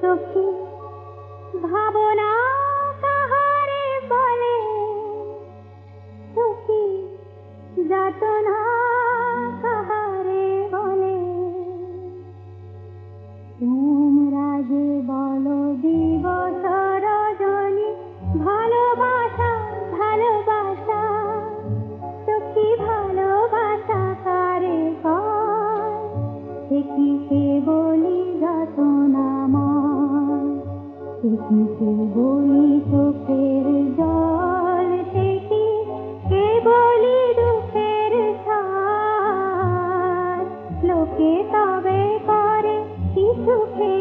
সখী ভাবনা কাহারে বলে, সখী যাতনা কাহারে বলে। তোমরা যে বলো দিবস রজনী ভালোবাসা ভালোবাসা, সখী ভালোবাসা কারে কয়, সে কি কেবলি যাতনাময়, সে কি কেবলি চোখের জল, সে কি কেবলি দুঃখের ছায়। লোকে তবে করে কি সুখে